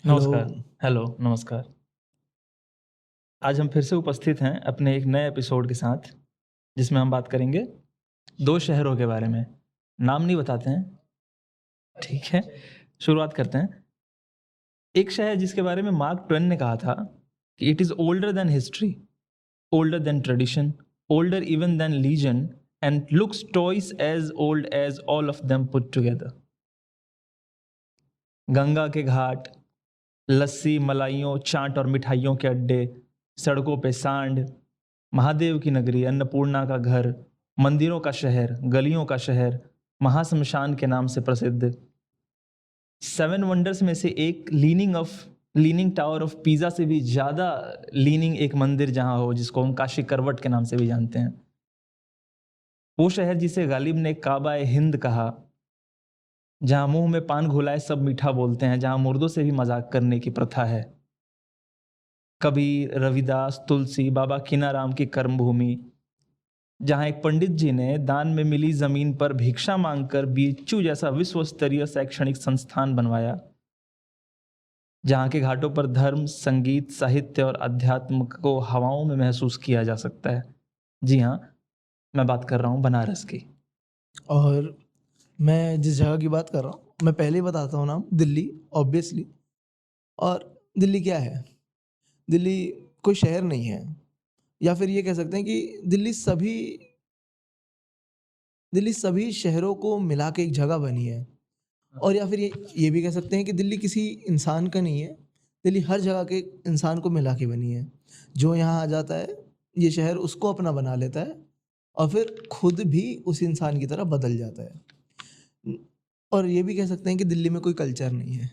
Hello. नमस्कार। Hello, नमस्कार। आज हम फिर से उपस्थित हैं अपने एक नए एपिसोड के साथ, जिसमें हम बात करेंगे 2 शहरों के बारे में। नाम नहीं बताते हैं, ठीक है? शुरुआत करते हैं। एक शहर जिसके बारे में मार्क ट्वेन ने कहा था कि it is older than history, older than tradition, older even than legend and looks twice as old as all of them put together. Ganga के घाट, लस्सी, मलाइयों, चाट और मिठाइयों के अड्डे, सड़कों पे सांड, महादेव की नगरी, अन्नपूर्णा का घर, मंदिरों का शहर, गलियों का शहर, महाश्मशान के नाम से प्रसिद्ध। 7 वंडर्स में से एक लीनिंग टावर ऑफ पीज़ा से भी ज़्यादा लीनिंग एक मंदिर जहाँ हो, जिसको हम काशी करवट के नाम से भी जानते हैं। वो शहर जिसे गालिब ने काबा ए हिंद कहा, जहाँ मुंह में पान घुलाए सब मीठा बोलते हैं, जहाँ मुर्दों से भी मजाक करने की प्रथा है। कबीर, रविदास, तुलसी, बाबा कीनाराम की कर्मभूमि, जहाँ एक पंडित जी ने दान में मिली जमीन पर भिक्षा मांगकर बीएचयू जैसा विश्व स्तरीय शैक्षणिक संस्थान बनवाया, जहाँ के घाटों पर धर्म, संगीत, साहित्य और अध्यात्म को हवाओं में महसूस किया जा सकता है। जी हाँ, मैं बात कर रहा हूँ बनारस की। और मैं जिस जगह की बात कर रहा हूँ, मैं पहले ही बताता हूँ नाम, दिल्ली ऑब्वियसली। और दिल्ली क्या है? दिल्ली कोई शहर नहीं है, या फिर ये कह सकते हैं कि दिल्ली सभी शहरों को मिला के एक जगह बनी है। और या फिर ये भी कह सकते हैं कि दिल्ली किसी इंसान का नहीं है, दिल्ली हर जगह के इंसान को मिला के बनी है। जो यहाँ आ जाता है, ये शहर उसको अपना बना लेता है और फिर खुद भी उस इंसान की तरह बदल जाता है। और ये भी कह सकते हैं कि दिल्ली में कोई कल्चर नहीं है।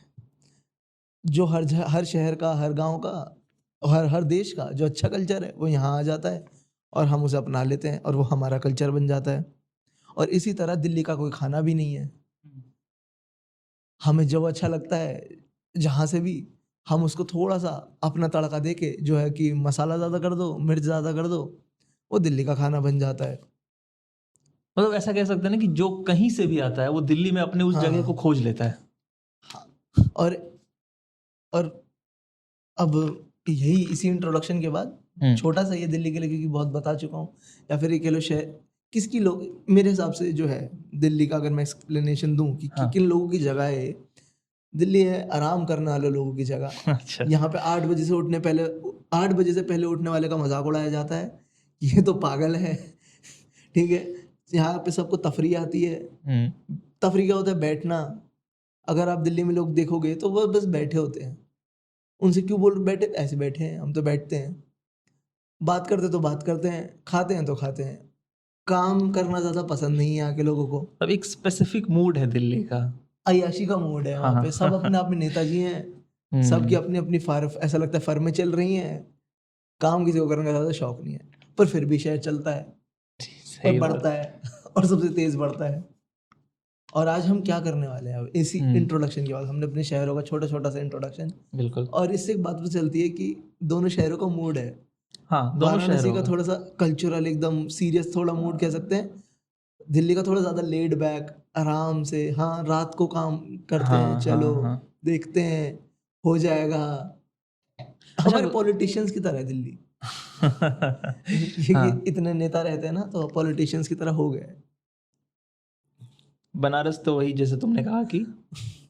जो हर शहर का, हर गांव का, हर देश का जो अच्छा कल्चर है वो यहाँ आ जाता है और हम उसे अपना लेते हैं और वो हमारा कल्चर बन जाता है। और इसी तरह दिल्ली का कोई खाना भी नहीं है। हमें जो अच्छा लगता है जहाँ से भी, हम उसको थोड़ा सा अपना तड़का दे के, जो है कि मसाला ज़्यादा कर दो, मिर्च ज़्यादा कर दो, वो दिल्ली का खाना बन जाता है। मतलब ऐसा कह सकते हैं ना कि जो कहीं से भी आता है वो दिल्ली में अपने उस जगह को हाँ। खोज लेता है। और और अब यही इसी इंट्रोडक्शन के बाद छोटा सा ये दिल्ली के लिए, क्योंकि बहुत बता चुका हूँ, या फिर ये कह लो शहर किसकी लोग, मेरे हिसाब से जो है दिल्ली का, अगर मैं एक्सप्लेनेशन दूं कि हाँ। किन लोगों की जगह है, दिल्ली है आराम करने वाले लोगों की जगह। अच्छा। यहाँ पे 8 बजे से पहले उठने वाले का मजाक उड़ाया जाता है, ये तो पागल है। ठीक है। यहाँ पे सबको तफरी आती है। तफरी क्या होता है? बैठना। अगर आप दिल्ली में लोग देखोगे तो वो बस बैठे होते हैं। उनसे क्यों बोल बैठे? ऐसे बैठे हैं, हम तो बैठते हैं। बात करते तो बात करते हैं, खाते हैं तो खाते हैं। काम करना ज़्यादा पसंद नहीं है यहाँ के लोगों को। अब एक स्पेसिफिक मूड है दिल्ली का। अय्याशी का मूड है वहाँ पे। सब अपने आप में नेताजी हैं। सबकी अपनी अपनी ऐसा लगता है फर्में चल रही हैं। काम किसी को करने का ज़्यादा शौक नहीं है, पर फिर भी शहर चलता है और सही बात। बढ़ता है और सबसे तेज बढ़ता है। और आज हम क्या करने वाले हैं? अब इसी इंट्रोडक्शन के बाद हमने अपने शहरों का छोटा छोटा सा इंट्रोडक्शन, बिल्कुल। और इससे एक बात पता चलती है कि दोनों शहरों का मूड है। हाँ, दोनों वाराणसी शहरों का का। थोड़ा सा कल्चरल, एकदम सीरियस थोड़ा मूड कह सकते हैं। दिल्ली का थोड़ा ज़्यादा लेड बैक, आराम से, हाँ रात को काम करते हैं, हाँ, चलो हाँ, हाँ। देखते हैं, हो जाएगा। अच्छा हमारे पॉलिटिशियंस की तरह है दिल्ली। हाँ, क्योंकि इतने नेता रहते हैं ना, तो पॉलिटिशियंस की तरह हो गए। बनारस तो वही जैसे तुमने कहा कि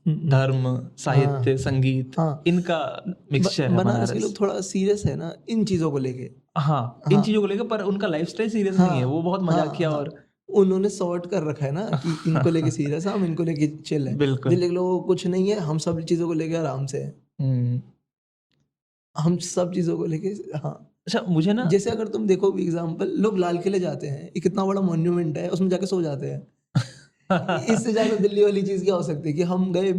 धर्म, साहित्य, हाँ संगीत, हाँ। इनका मिक्सचर है बनारस के बनारस। लोग थोड़ा सीरियस है ना इन चीज़ों को लेके। हाँ, इन हाँ चीज़ों को लेकर, पर उनका लाइफ़स्टाइल सीरियस नहीं है, वो हाँ बहुत हाँ मज़ाकिया हाँ। और उन्होंने सॉर्ट कर रखा है ना कि इनको लेके सीरियस है, हम इनको लेके चिल है। बिल्कुल। दिल्ली के लोगों को कुछ नहीं है, हम सब चीज़ों को लेके आराम से हैं। हुँ। हम सब चीज़ों को लेके, हाँ। अच्छा मुझे ना जैसे अगर तुम देखो एग्जाम्पल, लोग लाल किले जाते हैं, एक इतना बड़ा मॉन्यूमेंट है, उसमें जाके सो जाते हैं। इससे ज़्यादा दिल्ली वाली चीज़ क्या हो सकती है कि हम गए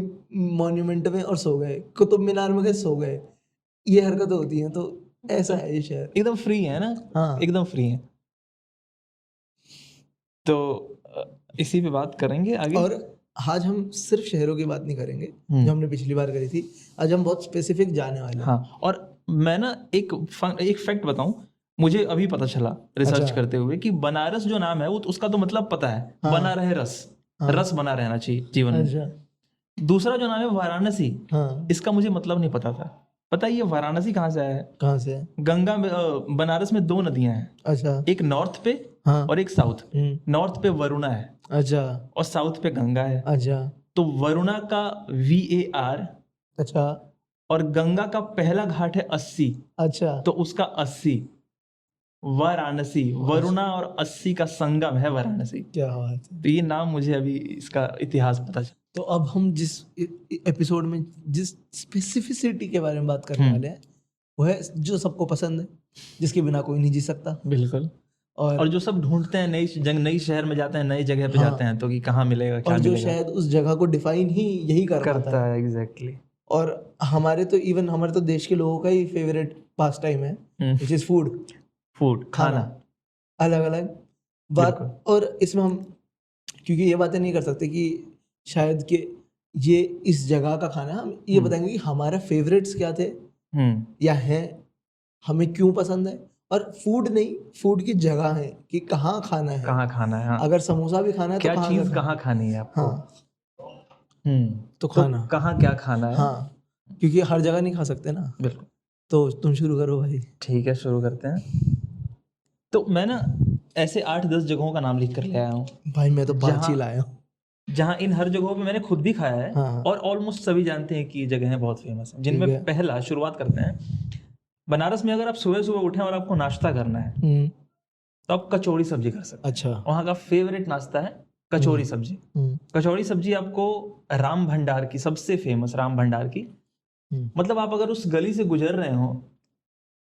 मॉन्यूमेंट में और सो गए, कुतुब मीनार में गए सो गए। ये हरकतें होती हैं, तो ऐसा है ये शहर। एकदम फ्री है ना? हाँ। एकदम फ्री है। तो इसी पे बात करेंगे आगे? और आज हम सिर्फ शहरों की बात नहीं करेंगे हुँ। जो हमने पिछली बार करी थी। आज हम बहुत स्पेसिफिक जाने वाले हैं। हाँ, और मैं ना एक फैक्ट बताऊँ, मुझे अभी पता चला रिसर्च अच्छा। करते हुए कि बनारस जो नाम है वो उसका तो मतलब पता है, हाँ बना रहे रस। हाँ। रस बना रहना चाहिए जीवन में। अच्छा। दूसरा जो नाम है वाराणसी, हाँ, इसका मुझे मतलब नहीं पता था। पता है ये वाराणसी कहाँ से आया है? कहाँ से है? गंगा में बनारस में 2 नदियां हैं, अच्छा। एक नॉर्थ पे हाँ। और एक साउथ पे। नॉर्थ पे वरुणा है अच्छा। और साउथ पे गंगा है। अच्छा। तो वरुणा का VAR अच्छा। और गंगा का पहला घाट है 80, अच्छा। तो उसका 80 वाराणसी, वरुणा और 80 का संगम है वाराणसी। क्या बात है। तो ये नाम मुझे अभी इसका इतिहास पता चला। तो अब हम जिस एपिसोड में जिस स्पेसिफिसिटी के बारे में बात करने वाले हैं वो है जो सबको पसंद है, जिसके बिना कोई नहीं जी सकता। बिल्कुल। और जो सब ढूंढते हैं नई शहर में जाते हैं, नई जगह पे जाते हैं, तो कि कहाँ मिलेगा, क्या और जो मिलेगा, शायद उस जगह को डिफाइन ही यही कर पाता करता है। है। एग्जैक्टली। और हमारे तो देश के लोगों का ही फेवरेट पास टाइम है, विच इज फूड, खाना। अलग अलग बात। बिल्कुल। और इसमें हम क्योंकि ये बातें नहीं कर सकते कि शायद कि ये इस जगह का खाना, हम ये बताएंगे कि हमारा फेवरेट्स क्या थे या हैं, हमें क्यों पसंद है। और फूड नहीं, फूड की जगह है कि कहाँ खाना है, कहाँ खाना है। हाँ। अगर समोसा भी खाना है क्या तो कहाँ चीज का कहाँ खानी है आपको। हाँ। तो खाना कहाँ क्या खाना है। हाँ, क्योंकि हर जगह नहीं खा सकते ना। बिल्कुल। तो तुम शुरू करो भाई। ठीक है, शुरू करते हैं। तो मैं ना ऐसे 8-10 जगहों का नाम लिख कर ले आया हूँ भाई, मैं तो 5 ही लाया हूँ। जहाँ इन हर जगहों पे मैंने खुद भी खाया है। हाँ। और ऑलमोस्ट सभी जानते हैं कि ये जगह बहुत फेमस है। जिनमें ठीक है। पहला शुरुआत करते हैं। बनारस में अगर आप सुबह सुबह उठें और आपको नाश्ता करना है तो आप कचौड़ी सब्जी कर सकते हैं। अच्छा। वहाँ का फेवरेट नाश्ता है कचौड़ी सब्जी। कचौड़ी सब्जी आपको राम भंडार की, सबसे फेमस राम भंडार की, मतलब आप अगर उस गली से गुजर रहे हो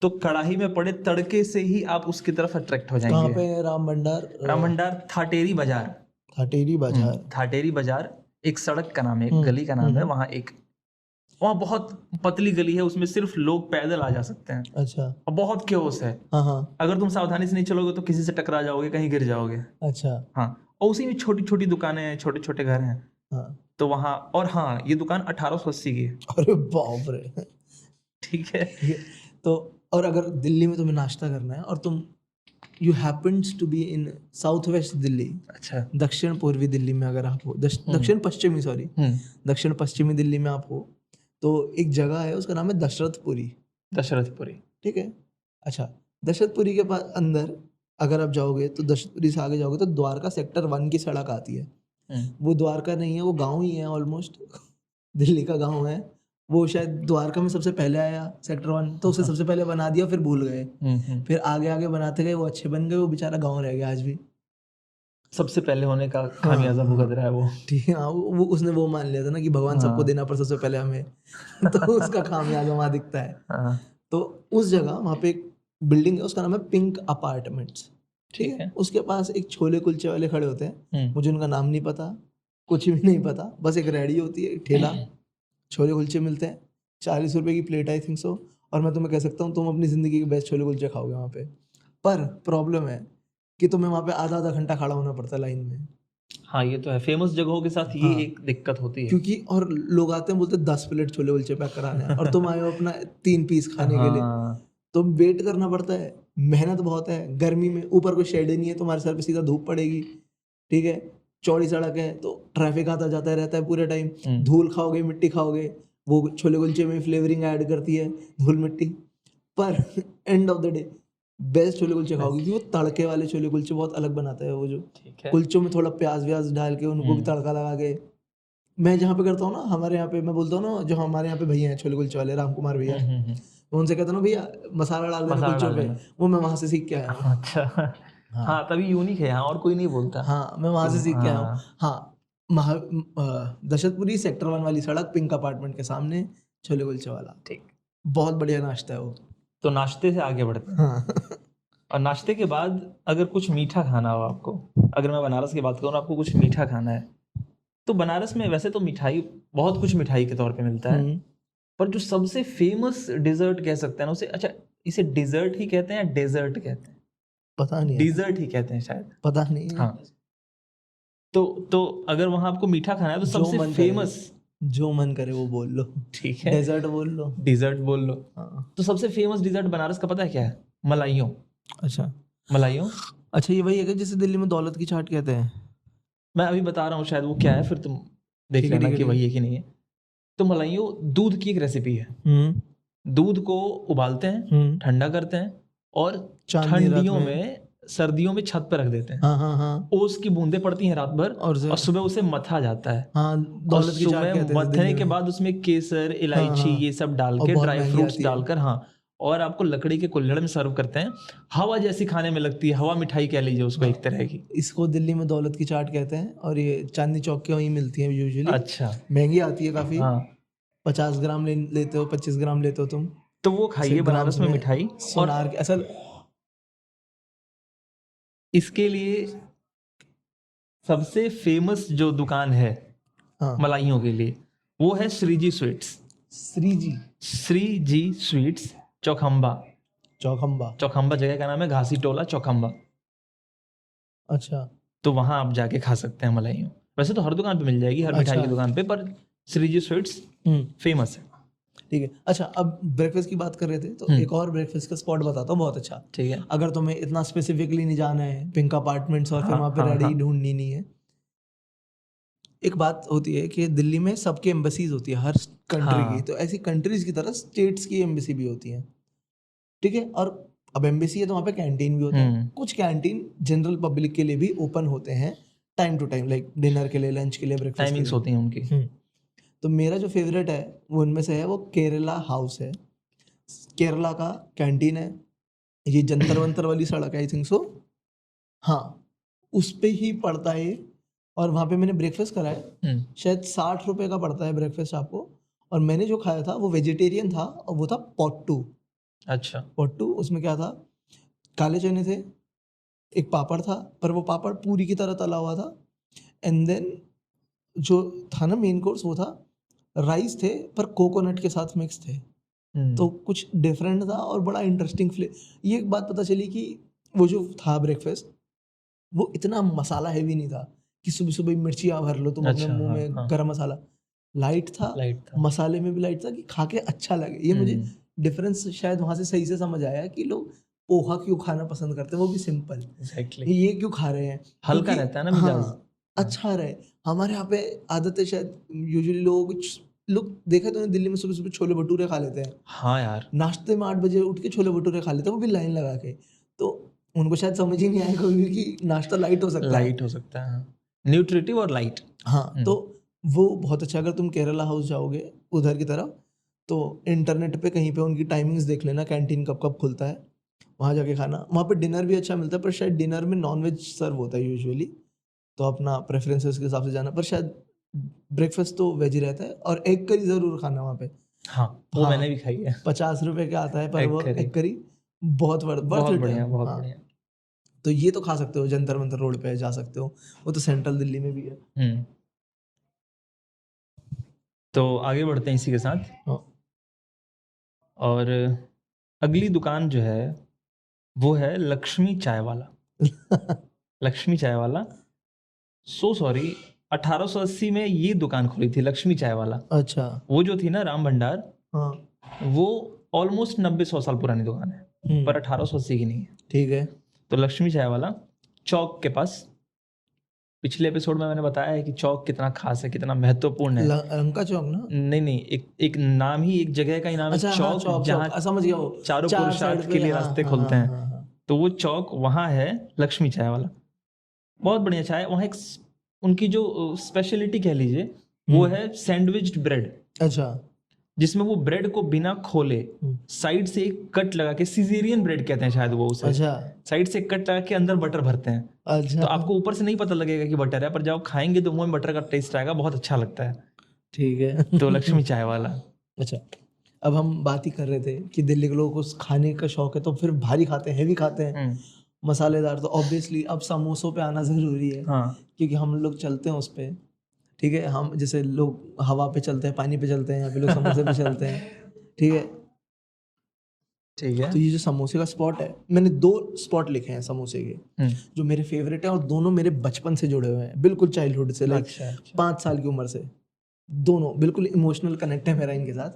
तो कढ़ाई में पड़े तड़के से ही आप उसकी तरफ अट्रैक्ट हो जाएंगे। कहाँ पे है राम भंडार? राम भंडार थाटेरी बाजार। थाटेरी बाजार एक सड़क का नाम है, एक गली का नाम है। वहाँ बहुत पतली गली है, उसमें सिर्फ लोग पैदल आ जा सकते हैं। अच्छा। और बहुत क्योस है। हाँ। अगर तुम सावधानी से नहीं चलोगे तो किसी से टकरा जाओगे, कहीं गिर जाओगे। अच्छा। हाँ। और उसी में छोटी छोटी दुकानें हैं, छोटे छोटे घर हैं। हाँ। तो वहाँ, और हाँ, ये दुकान 1880 की है। अरे बाप रे। ठीक है। तो और अगर दिल्ली में तुम्हें नाश्ता करना है और तुम you happens to be in south west Delhi, अच्छा, दक्षिण पूर्वी दिल्ली में अगर आप हो, दक्षिण पश्चिमी दिल्ली में आप हो, तो एक जगह है उसका नाम है दशरथपुरी। ठीक है। अच्छा, दशरथपुरी के पास अंदर अगर आप जाओगे तो दशरथपुरी से आगे जाओगे तो द्वारका सेक्टर 1 की सड़क आती है। वो द्वारका नहीं है, वो गांव ही है ऑलमोस्ट। दिल्ली का गांव है वो। शायद द्वारका में सबसे पहले आया सेक्टर 1, तो उसे सबसे पहले बना दिया, फिर भूल गए। फिर आगे आगे बनाते गए, वो अच्छे बन गए, वो बेचारा गांव रह गया आज भी। सबसे पहले होने का खामियाजा भुगत रहा है वो। ठीक है। हाँ, वो उसने वो मान लिया था ना कि भगवान सबको देना पर सबसे पहले हमें। तो उसका खामियाजा वहाँ दिखता है। तो उस जगह वहाँ पे एक बिल्डिंग है, उसका नाम है पिंक अपार्टमेंट्स। ठीक है। उसके पास एक छोले कुलचे वाले खड़े होते हैं, मुझे उनका नाम नहीं पता, कुछ भी नहीं पता, बस एक रेडी होती है, एक ठेला, छोले कुलचे मिलते हैं, 40 रुपए की प्लेट, आई थिंक सो। और मैं तुम्हें कह सकता हूँ तुम अपनी ज़िंदगी के बेस्ट छोले कुलचे खाओगे वहाँ पे। पर प्रॉब्लम है कि तुम्हें वहाँ पे आधा आधा घंटा खड़ा होना पड़ता है लाइन में। हाँ, ये तो है, फेमस जगहों के साथ ये एक दिक्कत होती है। क्योंकि और लोग आते हैं, बोलते हैं 10 प्लेट छोले कुलचे पैक कराने हैं और तुम आए हो अपना 3 पीस खाने के लिए। तो वेट करना पड़ता है, मेहनत बहुत है, गर्मी में, ऊपर कोई शेड नहीं है, तुम्हारे सर पे सीधा धूप पड़ेगी। ठीक है। चौड़ी सड़क है तो ट्रैफिक आता जाता रहता है पूरे टाइम। धूल खाओगे, मिट्टी खाओगे, वो छोले कुलचे में फ्लेवरिंग ऐड करती है धूल मिट्टी। पर end of the day best chole kulche खाओगे, क्योंकि वो तड़के वाले छोले कुलचे बहुत अलग बनाता है वो, जो कुलचों में थोड़ा प्याज व्याज डाल के उनको भी तड़का लगा के। मैं जहाँ पे करता हूँ ना, हमारे यहाँ पे, मैं बोलता हूँ ना, जो हमारे यहाँ पे भैया हैं छोले कुलचे वाले, राम कुमार भैया, मैं उनसे कहता हूँ भैया मसाला डाल देना कुलचों पे, वो मैं वहाँ से सीख के आया हूँ। अच्छा। हाँ, तभी यूनिक है यहाँ, और कोई नहीं बोलता। हाँ, मैं वहाँ से सीख के आया हूँ। हाँ, दशरथपुरी सेक्टर 1 वाली सड़क, पिंक अपार्टमेंट के सामने छोले कुलचे वाला। ठीक, बहुत बढ़िया नाश्ता है वो। तो नाश्ते से आगे बढ़ते हैं। हाँ। और नाश्ते के बाद अगर कुछ मीठा खाना हो आपको, अगर मैं बनारस की बात करूँ, आपको कुछ मीठा खाना है, तो बनारस में वैसे तो मिठाई, बहुत कुछ मिठाई के तौर पे मिलता है, पर जो सबसे फेमस डिजर्ट कह सकते हैं ना उसे, अच्छा, इसे डिजर्ट ही कहते हैं या डेजर्ट कहते हैं? पता नहीं, डिजर्ट ही कहते हैं शायद, पता नहीं। हाँ। तो अगर वहां आपको मीठा खाना है तो सबसे फेमस, जो मन करे वो बोल लो। ठीक है, डेजर्ट बोल लो, डिजर्ट बोल लो। हाँ। तो सबसे फेमस डिजर्ट बनारस का पता है क्या है? मलाइयों। अच्छा, मलाइयों। अच्छा, ये वही है कि जिसे दिल्ली में दौलत की चाट कहते हैं? मैं अभी बता रहा हूँ, शायद वो क्या है, फिर तुम देख ठीक है, लेना ठीक है, कि ठीक वही है कि नहीं है। तो मलाइयों दूध की एक रेसिपी है। दूध को उबालते हैं, ठंडा करते हैं और चांदनी रात ठंडियों में। में सर्दियों में छत पर रख देते हैं। हाँ हाँ हाँ। ओस की बूंदें पड़ती हैं रात भर और सुबह उसे मथा जाता है। हाँ, और दौलत की चाट सुबह कहते हैं इसे मथने दिल्ली के में। बाद उसमें केसर, हाँ इलायची हाँ। ये सब डाल और के, बहुत ड्राई महंगी फ्रूट्स आती है। डालकर, हाँ, और आपको लकड़ी के कुल्हड़ में सर्व करते हैं। हवा जैसी खाने में लगती है, हवा मिठाई कह लीजिए उसको, एक तरह की। इसको दिल्ली में दौलत की चाट कहते हैं और ये चांदनी चौक के वहीं मिलती है यूजुअली। अच्छा, महंगी आती है काफ़ी। हाँ। 50 ग्राम लेते हो, 25 ग्राम लेते हो तुम। तो वो खाइए ग्राम्स बनारस में मिठाई। और सोनार के असल इसके लिए सबसे फेमस जो दुकान है हाँ, मलाइयों के लिए, वो है श्रीजी स्वीट्स। श्रीजी श्रीजी स्वीट्स, चौखंबा। चौखंबा। चौखंबा जगह का नाम है, घासी टोला चौखंबा। अच्छा तो वहां आप जाके खा सकते हैं मलाइयों। वैसे तो हर दुकान पे मिल जाएगी, हर मिठाई अच्छा। की दुकान पे, पर श्रीजी स्वीट्स फेमस है। ठीक है। अच्छा, अब ब्रेकफास्ट की बात कर रहे थे तो एक और ब्रेकफास्ट का स्पॉट बताता हूँ, बहुत अच्छा। ठीक है। अगर तुम्हें इतना स्पेसिफिकली नहीं जाना है पिंक अपार्टमेंट्स और फिर हाँ, वहाँ पे हाँ, रेडी हाँ। ढूंढनी नहीं है। एक बात होती है कि दिल्ली में सबकी एम्बेसीज होती है, हर कंट्री की। हाँ। तो ऐसी कंट्रीज की तरह स्टेट्स की एम्बेसी भी होती है, ठीक है। और अब एम्बेसी है तो वहाँ पे कैंटीन भी होता है। कुछ कैंटीन जनरल पब्लिक के लिए भी ओपन होते हैं time to time, like dinner के लिए, लंच के लिए, ब्रेकफास्ट के टाइमिंग्स लिए। होती हैं उनकी। तो मेरा जो फेवरेट है वो उनमें से है, वो केरला हाउस है। केरला का कैंटीन है, ये जंतर मंतर वाली सड़क है, आई थिंक सो, हाँ, उस पे ही पड़ता है ये। और वहाँ पे मैंने ब्रेकफास्ट करा है, शायद 60 रुपए का पड़ता है ब्रेकफास्ट आपको। और मैंने जो खाया था वो वेजिटेरियन था और वो था पोट्टू। अच्छा। पोट्टू, उसमें क्या था, काले चने थे, एक पापड़ था, पर वो पापड़ पूरी की तरह तला हुआ था। एंड देन जो था ना मेन कोर्स, वो था राइस थे पर कोकोनट के साथ मिक्स थे। तो कुछ डिफरेंट था और बड़ा इंटरेस्टिंग ये एक बात पता चली कि वो जो था ब्रेकफास्ट, वो इतना मसाला हैवी नहीं था कि सुबह सुबह मिर्चियाँ भर लो तुम अपने अच्छा, मुंह हाँ, में। हाँ। गरम मसाला लाइट था, लाइट था। मसाले में भी लाइट था, कि खा के अच्छा लगे। ये मुझे डिफरेंस शायद वहाँ से सही से समझ आया कि लोग पोहा क्यों खाना पसंद करते हैं, वो भी सिंपल। एग्जैक्टली। ये क्यों खा रहे हैं, हल्का क्योंकि- रहता है ना मिजाज। हाँ, अच्छा रहे। हमारे यहाँ पे आदत है शायद, यूजुअली लोग देखा तो दिल्ली में सुबह सुबह छोले भटूरे खा लेते हैं। हाँ यार, नाश्ते में 8 बजे उठ के छोले भटूरे खा लेते हैं, वो भी लाइन लगा के। तो उनको शायद समझ ही नहीं आया कभी भी कि नाश्ता लाइट हो सकता है। लाइट हो सकता है, न्यूट्रिटिव और लाइट। हाँ, तो वो बहुत अच्छा। अगर तुम केरला हाउस जाओगे उधर की तरफ, तो इंटरनेट पे कहीं पे उनकी टाइमिंग्स देख लेना, कैंटीन कब कब खुलता है, वहाँ जाके खाना। वहाँ पे डिनर भी अच्छा मिलता है, पर शायद डिनर में नॉनवेज सर्व होता है यूजुअली, तो अपना प्रेफरेंसेस के हिसाब से जाना। पर शायद ब्रेकफास्ट तो वेज ही रहता है। और एग करी ज़रूर खाना वहाँ पे। हाँ, वो मैंने भी खाई है। 50 रुपए का आता है, पर एग वो करी। एग करी बहुत बहुत बढ़िया, बहुत बढ़िया। तो ये तो खा सकते हो, जंतर मंतर रोड पे जा सकते हो, वो तो सेंट्रल दिल्ली में भी है। तो आगे बढ़ते हैं इसी के साथ। हाँ। और अगली दुकान जो है वो है लक्ष्मी चाय वाला। लक्ष्मी चाय वाला, सो सॉरी, 1880 में ये दुकान खुली थी, लक्ष्मी चाय वाला। अच्छा। वो जो थी ना राम भंडार, हाँ, वो ऑलमोस्ट 90-100 साल पुरानी दुकान है, पर 1880 की नहीं है। ठीक है। तो लक्ष्मी चाय वाला चौक के पास, पिछले एपिसोड में मैंने बताया है कि चौक कितना खास है, कितना महत्वपूर्ण है। लंका चौक ना? नहीं, एक नाम ही, एक जगह का ही नाम है। अच्छा, हाँ, चौक जहाँ समझ गया, वो चारों चार पुरुषार्थ साइड के पे, लिए हाँ, रास्ते हाँ, खुलते हाँ, हैं। हाँ, हाँ। तो वो चौक वहाँ है लक्ष्मी चाय वाला। बहुत बढ़िया चाय वहाँ। एक उनकी जो स्पेशलिटी कह लीजिए, वो है सैंडविच्ड ब्रेड। अच्छा। जिसमें वो ब्रेड को बिना खोले साइड से एक कट लगा के, सिजेरियन ब्रेड कहते हैं शायद वो उसे, अच्छा। साइड से कट लगा के अंदर बटर भरते हैं। अच्छा, तो आपको ऊपर से नहीं पता लगेगा कि बटर है, पर जब आप खाएंगे तो मुंह में बटर का टेस्ट आएगा, बहुत अच्छा लगता है। ठीक है। तो लक्ष्मी चाय वाला। अच्छा, अब हम बात ही कर रहे थे कि दिल्ली के लोगों को खाने का शौक है, तो फिर भारी खाते हैं, हेवी खाते हैं, मसालेदार। तो ऑब्वियसली अब समोसों पे आना ज़रूरी है। क्योंकि हम लोग चलते हैं उस पे, ठीक है। हम जैसे लोग हवा पे चलते हैं, पानी पे चलते हैं, यहाँ पे लोग समोसे पे चलते हैं, ठीक है। तो ये जो समोसे का स्पॉट है, मैंने 2 स्पॉट लिखे हैं समोसे के जो मेरे फेवरेट हैं, और दोनों मेरे बचपन से जुड़े हुए हैं, बिल्कुल चाइल्डहुड से, लाइक 5 साल की उम्र से। दोनों बिल्कुल इमोशनल कनेक्ट है मेरा इनके साथ,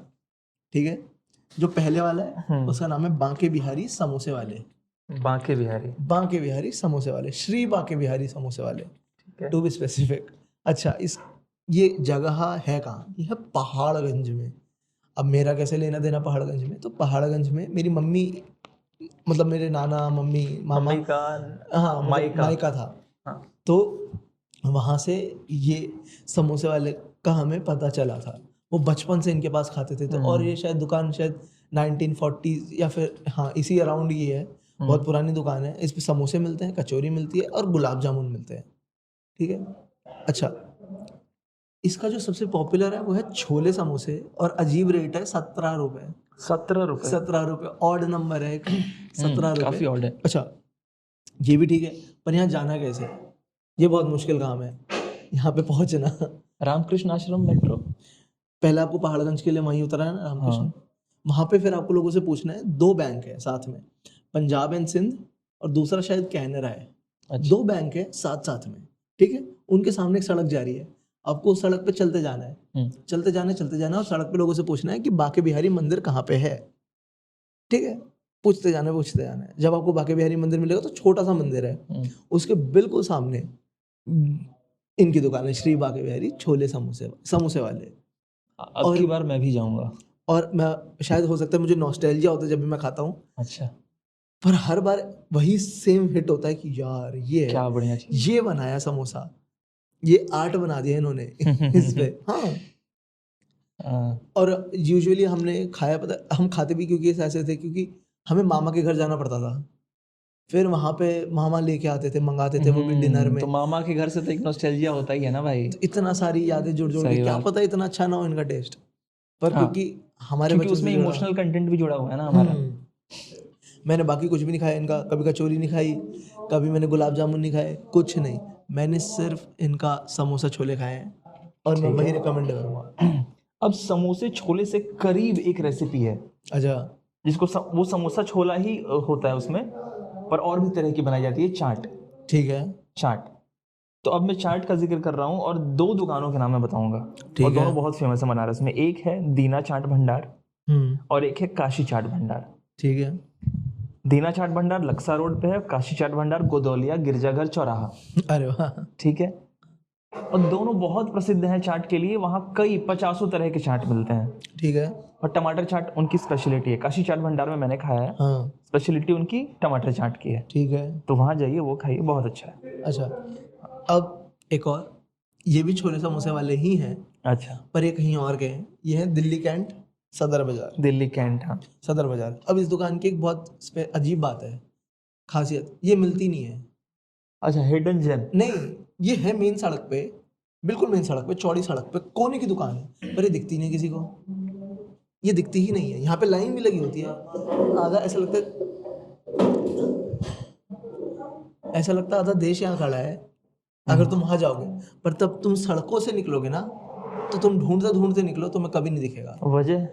ठीक है। जो पहले वाला है उसका नाम है बांके बिहारी समोसे वाले। बांके बिहारी समोसे वाले, श्री बांके बिहारी समोसे वाले, टू बी स्पेसिफिक। अच्छा, इस ये जगह है कहाँ? ये है पहाड़गंज में। अब मेरा कैसे लेना देना पहाड़गंज में? तो पहाड़गंज में मेरी मम्मी, मतलब मेरे नाना, मम्मी, मामा, मम्मी का हाँ, मतलब मायका। मायका था। हाँ। तो वहाँ से ये समोसे वाले का हमें पता चला था। वो बचपन से इनके पास खाते थे। तो और ये शायद दुकान शायद 1940 या फिर हाँ इसी अराउंड ये है। बहुत पुरानी दुकान है। इस पे समोसे मिलते हैं, कचौरी मिलती है और गुलाब जामुन मिलते हैं। ठीक है। अच्छा, इसका जो सबसे पॉपुलर है वो है छोले समोसे और अजीब रेट है 17 रुपए। 17 रुपए। 17 रुपए, ऑड नंबर है एक। 17 रुपए। काफी ऑड है। अच्छा, ये भी ठीक है, पर यहाँ जाना कैसे? ये बहुत मुश्किल काम है यहाँ पे पहुंचना। रामकृष्ण आश्रम मेट्रो। पहले आपको पहाड़गंज के लिए वहीं उतरा है ना, रामकृष्ण। हाँ। वहां पे फिर आपको लोगों से पूछना है। 2 बैंक है साथ में, पंजाब एंड सिंध, और दूसरा शायद कैनरा है। अच्छा। 2 बैंक है साथ साथ में। ठीक है। उनके सामने एक सड़क जा रही है, आपको उस सड़क पे चलते जाना है। चलते जाना और सड़क पे लोगों से पूछना है कि बांके बिहारी मंदिर कहाँ पे है। ठीक है। पूछते जाना है। जब आपको बांके बिहारी मंदिर मिलेगा तो छोटा सा मंदिर है, उसके बिल्कुल सामने इनकी दुकान है, श्री बांके बिहारी छोले समोसे वाले। अब की बार मैं भी जाऊंगा। और मैं शायद हो सकता है मुझे नॉस्टैल्जिया होता है जब भी मैं खाता हूँ, अच्छा। पर हर बार वही सेम हिट होता है कि यार ये क्या बढ़िया चीज। ये बनाया समोसा, ये आर्ट बना दिया इन्होंने इस पे। हाँ। और यूजुअली हमने खाया, पता हम खाते भी क्योंकि ऐसे थे, क्योंकि हमें मामा के घर जाना पड़ता था। फिर वहां पे मामा लेके आते थे, मंगाते थे, वो भी डिनर में। तो मामा के घर से तो एक नॉस्टैल्जिया होता ही है ना भाई। तो इतना सारी यादें जुड़ के, सही क्या बात। पता इतना अच्छा ना हो इनका टेस्ट, पर हाँ। क्योंकि हमारे क्योंकि बचपन उसमें से जुड़ा। इमोशनल कंटेंट भी जुड़ा हुआ है ना हमारा। मैंने बाकी कुछ भी नहीं खाया इनका, कभी कचौरी नहीं खाई, कभी मैंने गुलाब जामुन नहीं खाए, कुछ नहीं। मैंने सिर्फ इनका समोसा छोले खाए हैं, और मैं ठीक वही है। रिकमेंड करूँगा। अब समोसे छोले से करीब एक रेसिपी है अच्छा। जिसको वो समोसा छोला ही होता है उसमें, पर और भी तरह की बनाई जाती है, चाट। ठीक है। चाट। तो अब मैं चाट का जिक्र कर रहा हूँ और 2 दुकानों के नाम मैं बताऊंगा, ठीक और है। दोनों बहुत फेमस है बनारस में। एक है दीना चाट भंडार और एक है काशी चाट भंडार। ठीक है। दीना चाट भंडार लक्सा रोड पे है, काशी चाट भंडार गोदौलिया गिरजाघर चौराहा। अरे वाह। ठीक है। और दोनों बहुत प्रसिद्ध हैं चाट के लिए। वहाँ कई 50 तरह के चाट मिलते हैं। ठीक है। और टमाटर चाट उनकी स्पेशलिटी है। काशी चाट भंडार में मैंने खाया है, हाँ। स्पेशलिटी उनकी टमाटर चाट की है। ठीक है। तो वहाँ जाइए, वो खाइए, बहुत अच्छा है। अच्छा, अब एक और, ये भी छोले समोसे वाले ही हैं, अच्छा। पर ये कहीं और के हैं। ये है दिल्ली कैंट सदर बाजार। दिल्ली कैंट। हाँ। सदर बाजार। अब इस दुकान की एक बहुत अजीब बात है, खासियत, ये मिलती नहीं है। अच्छा, हिडन जेम। नहीं, ये है मेन सड़क पे, बिल्कुल मेन सड़क पे, चौड़ी सड़क पे, कोने की दुकान है, पर ये दिखती नहीं किसी को। ये दिखती ही नहीं है। यहाँ पे लाइन भी लगी होती है, आधा ऐसा लगता है, आधा देश यहाँ खड़ा है अगर तुम वहां जाओगे। पर तब तुम सड़कों से निकलोगे ना, तो तुम ढूंढते ढूंढते निकलो, तुम्हें कभी नहीं दिखेगा। वजह?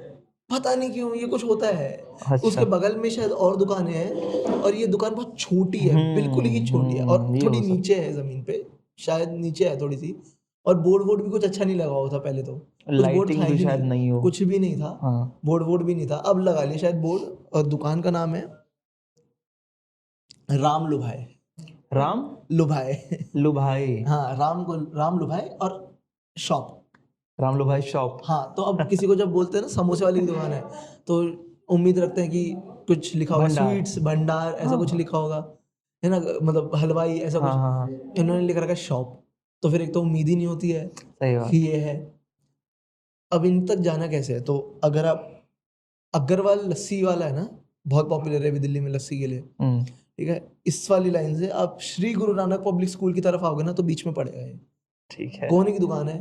पता नहीं क्यों ये कुछ होता है। अच्छा। उसके बगल में शायद और दुकानें हैं, और ये दुकान बहुत छोटी है, बिल्कुल ही छोटी है, और ये थोड़ी हो सकता। नीचे है जमीन पे, शायद नीचे है थोड़ी सी। और बोर्ड भी कुछ अच्छा नहीं लगा हुआ था पहले, तो कुछ बोर्ड लाइटिंग था भी ही शायद नहीं हो। कुछ भी नहीं था। हाँ। बोर्ड भी नहीं था, अब लगा लिया शायद बोर्ड। और दुकान का नाम है राम लुभाए। राम लुभाए लुभाई। हाँ, राम लुभाए और शॉप। राम लुभाई शॉप। हाँ, तो अब किसी को जब बोलते हैं ना समोसे वाली की दुकान है, तो उम्मीद रखते हैं कि कुछ लिखा होगा, भंडार। स्वीट्स भंडार ऐसा कुछ लिखा होगा, है ना, मतलब हलवाई ऐसा हाँ कुछ। हाँ हाँ। इन्होंने लिख रखा है शॉप, तो फिर एक तो उम्मीद ही नहीं होती है सही बात। कि ये है। अब इन तक जाना कैसे है? तो अगर आप, अग्रवाल लस्सी वाला है ना, बहुत पॉपुलर है अभी दिल्ली में लस्सी के लिए। ठीक है। इस वाली लाइन से आप श्री गुरु नानक पब्लिक स्कूल की तरफ आओगे ना, तो बीच में पड़ेगा ये। ठीक है। कोने की दुकान है।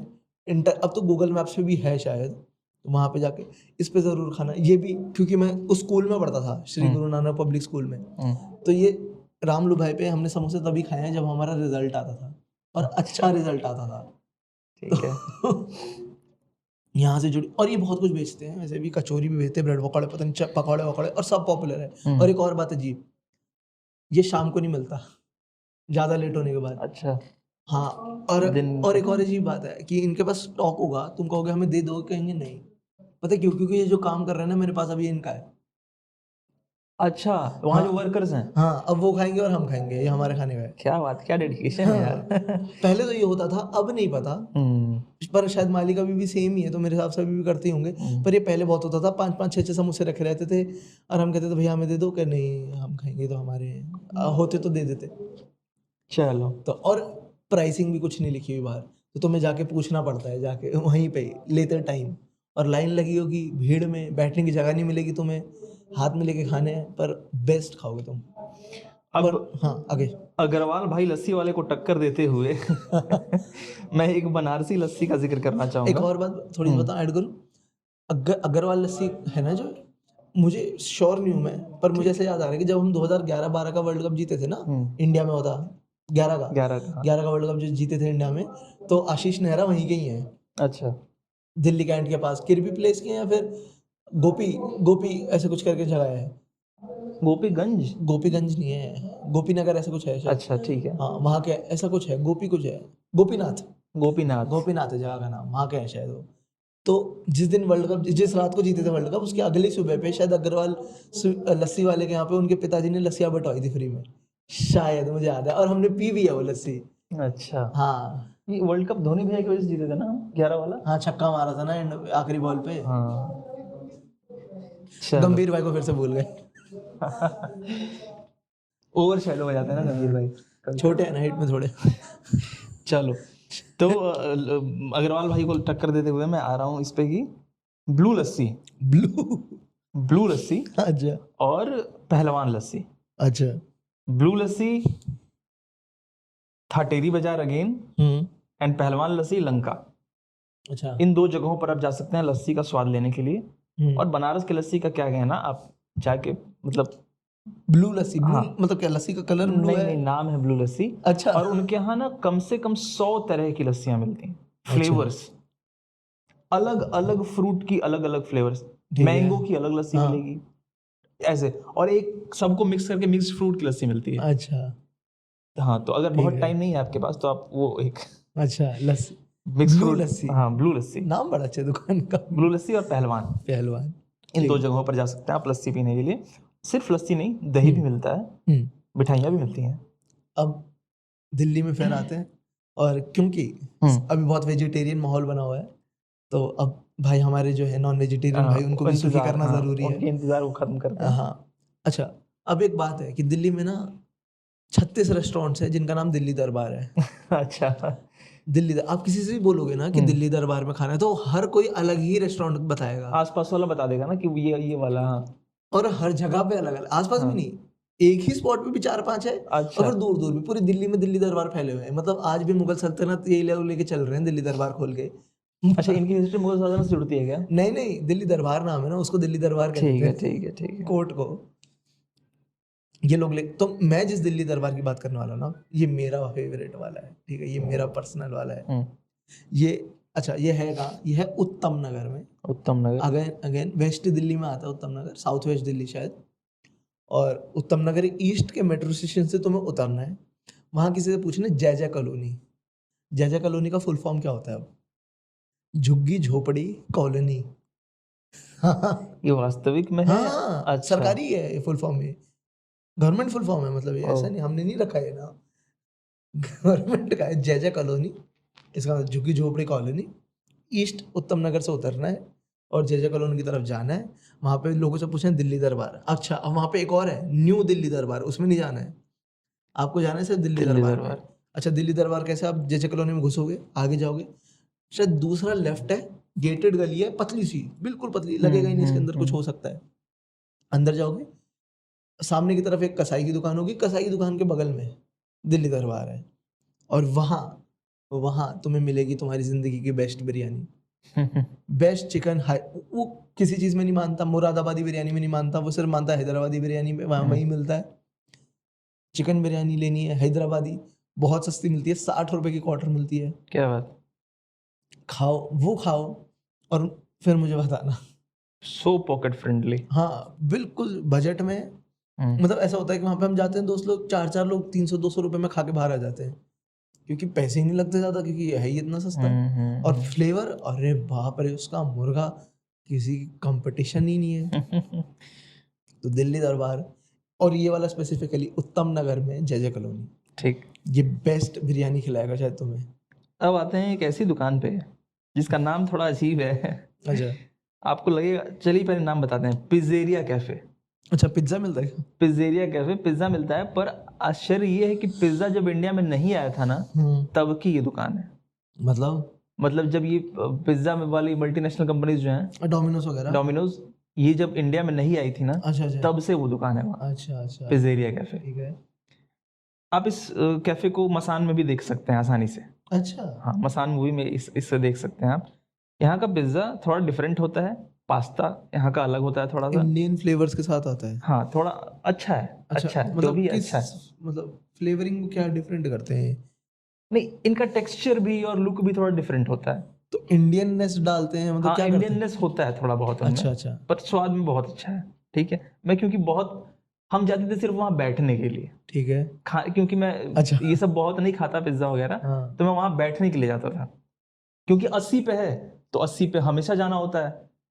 अब तो गूगल मैप्स पे भी है शायद, तो वहाँ पे जाके इस पे ज़रूर खाना। ये भी क्योंकि मैं उस स्कूल में पढ़ता था, श्री गुरु नानक पब्लिक स्कूल में, तो ये रामलू भाई पे हमने समोसे तभी खाए हैं जब हमारा रिजल्ट आता था, और अच्छा रिजल्ट आता था। ठीक है। यहाँ से जुड़ी, और ये बहुत कुछ बेचते हैं वैसे भी, कचौरी भी बेचते हैं, ब्रेड पकौड़े, पता नहीं पकौड़े वकौड़े, और सब पॉपुलर है। और एक और बात अजीब, ये शाम को नहीं मिलता, ज़्यादा लेट होने के बाद। अच्छा। हाँ, और दिन और एक और अजीब बात है कि इनके पास स्टॉक होगा, तुम कहोगे हमें दे दो, कहेंगे नहीं। पता है क्यों? क्योंकि ये जो काम कर रहे हैं ना मेरे पास, अभी इनका है। अच्छा, वहाँ जो वर्कर्स हैं। हाँ, अब वो खाएंगे और हम खाएंगे, ये हमारे खाने का है। क्या बात, क्या डेडिकेशन है यार। पहले तो ये होता था, अब नहीं पता, पर शायद माली का भी सेम ही है, तो मेरे हिसाब से अभी भी करते ही होंगे। पर ये पहले बहुत होता था, 5-5 6-6 समोसे रखे रहते थे और हम कहते थे भैया हमें दे दो, कि नहीं हम खाएंगे, तो हमारे हैं। होते तो दे देते। चलो, तो और प्राइसिंग भी कुछ नहीं लिखी हुई बाहर, तो तुम्हें जाके पूछना पड़ता है, जाके वहीं पे लेते टाइम, और लाइन लगी होगी, भीड़ में बैठने की जगह नहीं मिलेगी तुम्हें, हाथ में लेके खाने हैं, पर बेस्ट खाओगे तुम। अब हाँ आगे। अग्रवाल भाई लस्सी वाले को टक्कर देते हुए मैं एक बनारसी लस्सी का जिक्र करना एक चाहूंगा। और बात थोड़ी सी बता, ऐड करूँ। अग्रवाल लस्सी है ना, जो मुझे श्योर नहीं हूँ मैं, पर मुझे ऐसे याद आ रहा है कि जब हम 2011-12 का वर्ल्ड कप जीते थे ना, इंडिया में होता 11 का 11 का वर्ल्ड कप जो जीते थे इंडिया में, तो आशीष नेहरा वहीं के ही हैं। अच्छा, दिल्ली कैंट के पास किरबी प्लेस के हैं, या फिर गोपी गोपी ऐसे कुछ करके जगह है। गोपीगंज। गोपीगंज नहीं है, गोपीनगर ऐसा कुछ है शायद। अच्छा, ठीक है। हाँ वहाँ के ऐसा कुछ है, गोपी कुछ है, गोपीनाथ गोपीनाथ। गोपीनाथ है जगह का नाम, वहाँ के है शायद वो। तो जिस दिन वर्ल्ड कप, जिस रात को जीते थे वर्ल्ड कप, उसके अगली सुबह पे शायद अग्रवाल लस्सी वाले के यहाँ पे उनके पिताजी ने लस्सियाँ बंटवाई थी फ्री में, शायद मुझे याद है, और हमने पी भी है वो लस्सी। अच्छा, हाँ ये वर्ल्ड कप धोनी भैया की वजह से जीते थे ना, 11 वाला। हाँ, छक्का मारा था ना आखिरी बॉल पे। हाँ, चलो। गंभीर भाई को फिर से भूल गए। ओवर शैडो हो जाते हैं ना गंभीर भाई, छोटे हैं ना हाइट में थोड़े। चलो, तो अग्रवाल भाई को टक्कर देते हुए मैं आ रहा हूँ इस पे कि ब्लू लस्सी, ब्लू लस्सी अच्छा और पहलवान लस्सी। अच्छा। ब्लू लस्सी था टेरी बाजार अगेन, एंड पहलवान लस्सी लंका। अच्छा। इन दो जगहों पर आप जा सकते हैं लस्सी का स्वाद लेने के लिए। और बनारस की लस्सी का क्या कहना, आप जाके मतलब ब्लू लस्सी, ब्लू हाँ। मतलब क्या, लस्सी का कलर ब्लू नहीं है? नहीं, नाम है ब्लू लस्सी। अच्छा। और उनके यहाँ ना कम से कम 100 तरह की लस्सियां मिलती हैं, फ्लेवर्स, अलग अलग फ्रूट की अलग अलग फ्लेवर्स, मैंगो की अलग लस्सी मिलेगी ऐसे, और एक सबको मिक्स करके मिक्स फ्रूट की लस्सी मिलती है। अच्छा हाँ, तो अगर बहुत टाइम नहीं है आपके पास तो आप वो एक अच्छा लस्सी, मिक्स ब्लू फ्रूट लस्सी। हाँ, ब्लू लस्सी, नाम बड़ा अच्छा है दुकान का, ब्लू लस्सी और पहलवान, पहलवान। इन दो जगहों पर जा सकते हैं आप लस्सी पीने के लिए। सिर्फ लस्सी नहीं, दही भी मिलता है, मिठाइयाँ भी मिलती हैं। अब दिल्ली में फिर आते हैं, और क्योंकि अभी बहुत वेजिटेरियन माहौल बना हुआ है, तो अब भाई हमारे जो है नॉन वेजिटेरियन भाई, उनको भी सुखी करना जरूरी है, उनके इंतजार को खत्म करते हैं। हाँ। अच्छा, अब एक बात है कि दिल्ली में ना 36 रेस्टोरेंट्स हैं जिनका नाम दिल्ली दरबार है। अच्छा, दिल्ली आप किसी से भी बोलोगे ना कि दिल्ली दरबार में खाना है, तो हर कोई अलग ही रेस्टोरेंट बताएगा, आसपास वाला बता देगा ना कि ये वाला। हाँ, और हर जगह पे अलग अलग, आसपास भी नहीं, एक ही स्पॉट पे भी 4-5 है। अच्छा। और फिर दूर दूर भी पूरी दिल्ली में दिल्ली दरबार फैले हुए हैं, मतलब आज भी मुगल सल्तनत यही लोग लेके चल रहे हैं, दिल्ली दरबार खोल के। अच्छा, इनकी हिस्ट्री मुगल सल्तनत से जुड़ती है क्या? नहीं नहीं, दिल्ली दरबार नाम है ना, उसको दिल्ली दरबार कहते ठीक है, हैं, ठीक है, ठीक है। कोर्ट को ये लोग ले। तो मैं जिस दिल्ली दरबार की बात करने वाला हूं ना, ये मेरा फेवरेट वाला है, ठीक है, ये मेरा पर्सनल वाला है। ये अच्छा, ये है कहाँ, ये है उत्तम नगर में। उत्तम नगर अगेन अगेन वेस्ट दिल्ली में आता है उत्तम नगर, साउथ वेस्ट दिल्ली शायद। और उत्तम नगर ईस्ट के मेट्रो स्टेशन से तुम्हें उतरना है, वहाँ किसी से पूछना जय जय कॉलोनी। जय जय कॉलोनी का फुल फॉर्म क्या होता है? अब झुग्गी झोपड़ी कॉलोनी। ये वास्तविक में है? हाँ अच्छा, सरकारी है ये फुल फॉर्म, ये गवर्नमेंट फुल फॉर्म है, मतलब ये ऐसा नहीं, हमने नहीं रखा है ना, गवर्नमेंट का है। जय जय कॉलोनी, इसका मतलब झुग्गी झोपड़ी कॉलोनी। ईस्ट उत्तम नगर से उतरना है और जय जय कॉलोनी की तरफ जाना है। वहाँ पे लोगों से पूछना है दिल्ली दरबार। अच्छा, अब वहाँ पे एक और है न्यू दिल्ली दरबार, उसमें नहीं जाना है, आपको जाना है सिर्फ दिल्ली दरबार में। अच्छा, दिल्ली दरबार कैसे? आप जय जय कॉलोनी में घुसोगे, आगे जाओगे, शायद दूसरा लेफ्ट है, गेटेड गली है, पतली सी, बिल्कुल पतली, लगेगा ही नहीं इसके अंदर कुछ हो सकता है। अंदर जाओगे, सामने की तरफ एक कसाई की दुकान होगी, कसाई की दुकान के बगल में दिल्ली दरबार है, और वहाँ तुम्हें मिलेगी तुम्हारी जिंदगी की बेस्ट बिरयानी, बेस्ट चिकन। वो किसी चीज में नहीं मानता, मुरादाबादी बिरयानी में नहीं मानता, वो सिर्फ मानता है हैदराबादी बिरयानी में, वहाँ वही मिलता है। चिकन बिरयानी लेनी है हैदराबादी, बहुत सस्ती मिलती है, 60 रुपए की क्वार्टर मिलती है। क्या बात, खाओ, वो खाओ और फिर मुझे बताना। सो पॉकेट फ्रेंडली। हाँ बिल्कुल बजट में, मतलब ऐसा होता है कि वहाँ पे हम जाते हैं दोस्त लोग, 4 लोग 300-200 रुपए में खा के बाहर आ जाते हैं, क्योंकि पैसे ही नहीं लगते ज्यादा, क्योंकि ये है ही इतना सस्ता। और फ्लेवर, अरे बाप रे, उसका मुर्गा किसी कंपटीशन ही नहीं है। तो दिल्ली दरबार, और ये वाला स्पेसिफिकली उत्तम नगर में जय जय कॉलोनी, ठीक। ये बेस्ट बिरयानी खिलाएगा शायद तुम्हें। अब आते हैं एक ऐसी दुकान पे जिसका नाम थोड़ा अजीब है। अच्छा आपको लगेगा, चलिए पहले नाम बताते हैं, पिज्जेरिया कैफे। अच्छा, पिज्ज़ा मिलता है क्या? पिज्जेरिया कैफे, पिज्जा मिलता है, पर आश्चर्य ये है कि पिज्जा जब इंडिया में नहीं आया था ना, तब की ये दुकान है। मतलब जब ये पिज्जा वाली मल्टीनेशनल कंपनीज जो हैं, डोमिनोज वगैरह, डोमिनोज, ये जब इंडिया में नहीं आई थी ना, अच्छा अच्छा तब से वो दुकान है वहाँ, अच्छा पिज्जेरिया कैफे। ठीक है। आप इस कैफे को मसान में भी देख सकते हैं आसानी से। अच्छा हाँ, मसान मूवी में इससे देख सकते हैं आप। यहाँ का पिज्जा थोड़ा डिफरेंट होता है, पास्ता यहाँ का अलग होता है थोड़ा सा, इंडियन फ्लेवर्स के साथ आता है। हाँ थोड़ा अच्छा है, अच्छा है, जो भी अच्छा है। मतलब फ्लेवरिंग को क्या डिफरेंट करते हैं? नहीं, इनका टेक्सचर भी और लुक भी थोड़ा डिफरेंट होता है। तो इंडियननेस डालते हैं, मतलब हाँ, क्या करते हैं? इंडियननेस होता है थोड़ा बहुत उनमें, अच्छा अच्छा पर स्वाद में बहुत अच्छा है। ठीक है, मैं क्योंकि बहुत, हम जाते थे सिर्फ वहाँ बैठने के लिए, ठीक है। क्योंकि मैं अच्छा। ये सब बहुत नहीं खाता पिज्जा वगैरह, हाँ तो मैं वहाँ बैठने के लिए जाता था, क्योंकि 80 पे है तो 80 पे हमेशा जाना होता है,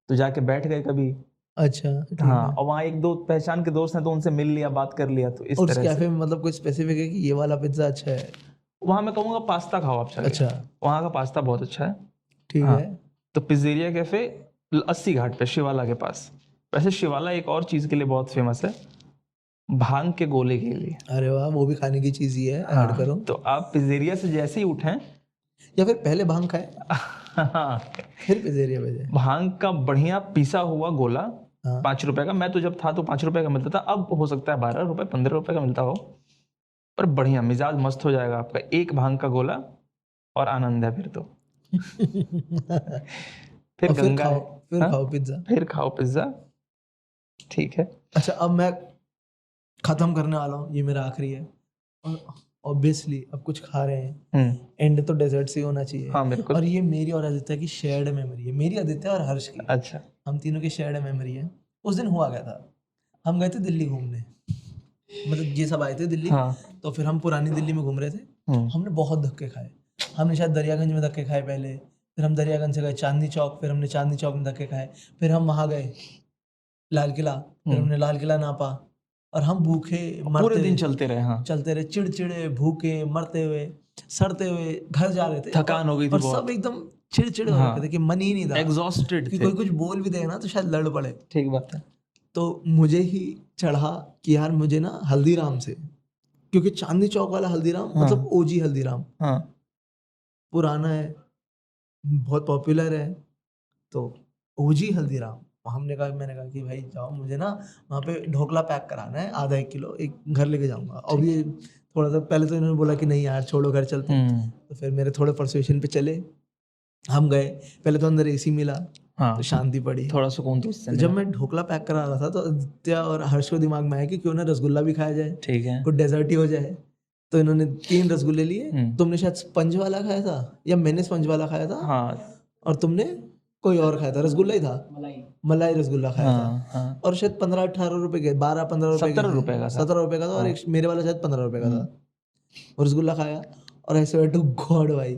तो जाके बैठ गए कभी। अच्छा ठीक हाँ, है। और वहाँ एक दो पहचान के दोस्त हैं तो उनसे मिल लिया, बात कर लिया, तो इस और उस तरह से। कैफे में मतलब कोई स्पेसिफिक है कि ये वाला पिज्जा अच्छा है? वहाँ मैं कहूँगा पास्ता खाओ आप, चलिए। अच्छा वहाँ का पास्ता बहुत अच्छा है। ठीक हाँ, है। तो पिज्जेरिया कैफे 80 घाट पे शिवाला के पास। वैसे शिवाला एक और चीज़ के लिए बहुत फेमस है, भांग के गोले के लिए। अरे वाह, वो भी खाने की चीज ही है, ऐड करो। तो आप पिज्जेरिया से जैसे ही उठें, या फिर पहले भांग खाए हाँ, फिर पिज्जेरिया पे जाए। भांग का बढ़िया पिसा हुआ गोला हाँ 5 रुपए का, मैं तो जब था तो 5 रुपए का मिलता था, अब हो सकता है 12 रुपए 15 रुपए का मिलता हो, पर बढ़िया, मिजाज मस्त हो जाएगा आपका, एक भांग का गोला और आनंद है फिर तो। फिर और गंगा है। फिर हाँ? खाओ पिज्जा। फिर खाओ पिज्जा। ठीक है। अच्छा, अब मैं खत्म करने वाला हूँ, ये मेरा आखिरी है। और ऑब्वियसली अब कुछ खा रहे हैं, एंड तो डेजर्ट से ही होना चाहिए। हाँ बिल्कुल। और ये मेरी और आदित्य की शेयर्ड मेमोरी है, मेरी, आदित्य और हर्ष की। अच्छा, हम तीनों की शेयर्ड मेमोरी है। उस दिन हुआ क्या था, हम गए थे दिल्ली घूमने, मतलब ये सब आए थे दिल्ली। हाँ। तो फिर हम पुरानी दिल्ली में घूम रहे थे, हमने बहुत धक्के खाए। हमने शायद दरियागंज में धक्के खाए पहले, फिर हम दरियागंज से गए चांदनी चौक, फिर हमने चांदनी चौक में धक्के खाए, फिर हम वहाँ गए लाल किला, फिर हमने लाल किला नापा, और हम भूखे मरते पूरे दिन हुए चलते रहे। हाँ, चलते रहे, चिड़चिड़े भूखे मरते हुए सड़ते हुए घर जा रहे थे। थकान हो गई थी और बहुत। सब एकदम चिड़चिड़े हो रखे थे कि मन ही नहीं था, एग्जॉस्टेड कि थे। कोई कुछ बोल भी देगा ना तो शायद लड़ पड़े। ठीक बात है। तो मुझे ही चढ़ा कि यार मुझे ना हल्दीराम से, क्योंकि चांदनी चौक वाला हल्दीराम मतलब ओजी हल्दीराम, हाँ, पुराना है, बहुत पॉपुलर है, तो ओजी हल्दीराम। मैंने कहा कि भाई जाओ, मुझे ना वहाँ पे ढोकला पैक कराना है आधा 1 किलो, एक घर लेके जाऊँगा। और ये थोड़ा सा पहले तो इन्होंने बोला कि नहीं यार छोड़ो, घर चलते हैं। तो फिर मेरे थोड़े परसुएशन पे चले, हम गए। पहले तो अंदर एसी मिला, हाँ, तो शांति पड़ी, थोड़ा सुकून तो उससे तो जब मैं ढोकला पैक करा रहा था तो आदित्य और हर्ष को दिमाग में आया कि क्यों ना रसगुल्ला भी खाया जाए, ठीक है। कुछ डेजर्ट ही हो जाए। तो इन्होंने 3 रसगुल्ले लिए। तुमने शायद स्पंज वाला खाया था, या मैंने स्पंज वाला खाया था, हाँ, और तुमने कोई और खाया था, रसगुल्ला ही था, मलाई रसगुल्ला खाया हाँ, था। हाँ। और शायद 15-18 रुपए के, 12-15 रुपए के, 17 रुपए का था। 17 रुपए का था, और एक मेरे वाला शायद 15 रुपए का था। और रसगुल्ला खाया, और ऐसे बैठो, गॉड भाई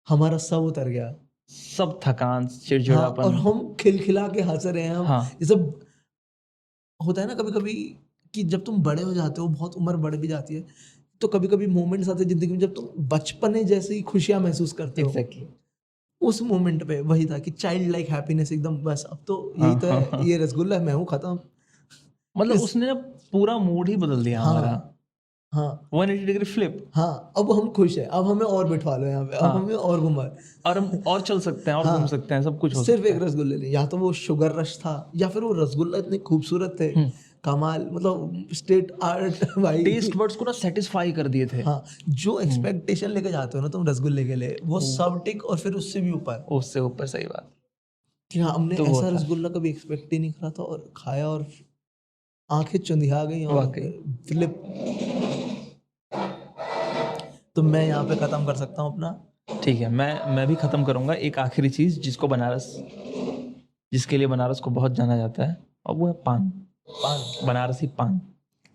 हमारा सब उतर गया, सब थकान, हाँ, चिड़चिड़ापन। और हम खिलखिला के हंस रहे हैं। हम हाँ। ये सब होता है ना कभी कभी, कि जब तुम बड़े हो जाते हो, बहुत उम्र बढ़ भी जाती है, तो कभी कभी मोमेंट्स आते हैं जिंदगी में जब तुम बचपने जैसी खुशियां महसूस करते हो। एग्जैक्टली। उस मोमेंट पे वही था कि चाइल्ड लाइक हैप्पीनेस एकदम, बस अब तो यही तो है, ये रसगुल्ला है, मैं हूँ खत्म। मतलब उसने ना पूरा मूड ही बदल दिया हमारा। हाँ 180 डिग्री फ्लिप। हाँ, अब हम खुश हैं, अब हमें और बिठवा लो यहाँ पे, अब हमें और घुमा, और हम और चल सकते हैं, और घूम सकते हैं, सब कुछ हो सिर्फ सकता एक रसगुल्ले ले, या तो वो शुगर रश था, या फिर वो रसगुल्ला इतने खूबसूरत थे, कमाल, मतलब स्टेट आर्ट भाई। टेस्ट बड्स को ना सेटिस्फाई कर दिए थे। हाँ, जो एक्सपेक्टेशन लेके जाते हो ना तुम रसगुल्ले के लिए, वो सब टिक, और फिर उससे भी ऊपर, उससे ऊपर। सही बात। कि हाँ हमने तो वो ऐसा था। रसगुल्ला कभी एक्सपेक्ट ही नहीं करा था, और खाया और आंखें चुंधिया गई, और वाकई। फ्लिप। तो मैं यहाँ पे खत्म कर सकता हूँ अपना। ठीक है, मैं भी खत्म करूंगा। एक आखिरी चीज जिसको जिसके लिए बनारस को बहुत जाना जाता है, और वो है पान। बनारसी पान।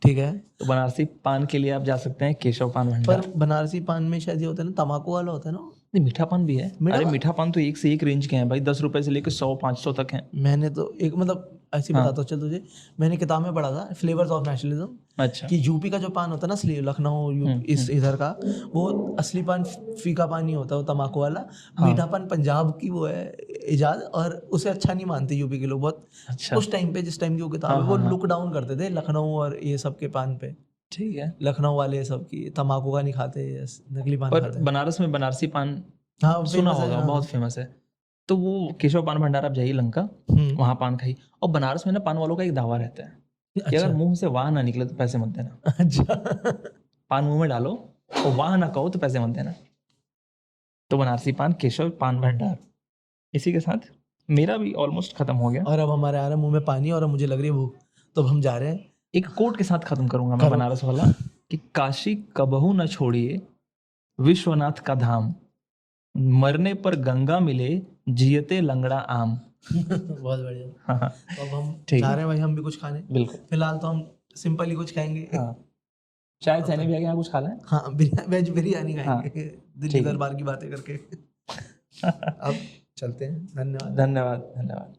ठीक है, तो बनारसी पान के लिए आप जा सकते हैं केशव पान भंडार। पर बनारसी पान में शायद ये होता है ना, तम्बाकू वाला होता है ना। नहीं, मीठा पान भी है। अरे मीठा पान तो एक से एक रेंज के हैं भाई, 10 रुपए से लेकर 100-500 तक हैं। मैंने तो एक, मतलब ऐसी हाँ। बताता हूँ चल तुझे, मैंने किताब में पढ़ा था फ्लेवर्स ऑफ नेशनलिज्म अच्छा। कि यूपी का जो पान होता है ना असली, लखनऊ इस इधर का, वो असली पान फीका पान नहीं होता, वो तम्बाकू वाला। हाँ। मीठापन पंजाब की वो है इजाद, और उसे अच्छा नहीं मानते यूपी के लोग बहुत। अच्छा। उस टाइम पे, जिस टाइम की वो किताब हाँ, है, वो हाँ, हाँ। लुक डाउन करते थे लखनऊ और ये सब के पान पे। ठीक है। लखनऊ वाले सब की तम्बाकू का नहीं खाते, नकली पान पर खाते हैं। बनारस में बनारसी पान हाँ सुना famous है, होगा, हाँ। बहुत फेमस है। तो वो केशव पान भंडार आप जाइए लंका, वहाँ पान खाइए। और बनारस में ना पान वालों का एक दावा रहता है कि अगर अच्छा मुंह से वाह ना निकले तो पैसे मत देना। अच्छा पान मुंह में डालो और वाह ना कहो तो पैसे मत देना। तो बनारसी पान, केशव पान भंडार। इसी के साथ मेरा भी ऑलमोस्ट खत्म हो गया। और अब हमारे आ रहा है मुंह में पानी, और अब मुझे लग रही है भूख, तो अब हम जा रहे हैं। एक कोट के साथ खत्म करूंगा मैं करो। बनारस वाला, कि काशी कबहू न छोड़िए विश्वनाथ का धाम, मरने पर गंगा मिले जियते लंगड़ा आम। बहुत बढ़िया। हाँ, तो अब हम ठीक जा है। रहे हैं भाई, हम भी कुछ खाने। बिल्कुल। फिलहाल तो हम सिंपल ही कुछ खाएंगे। हाँ, शायद सैनी भैया के यहाँ कुछ खा लें। हाँ, वेज बिरयानी हाँ, खाएंगे दिल्ली ठीक है। दरबार की बातें करके। अब चलते हैं, धन्यवाद। धन्यवाद, धन्यवाद।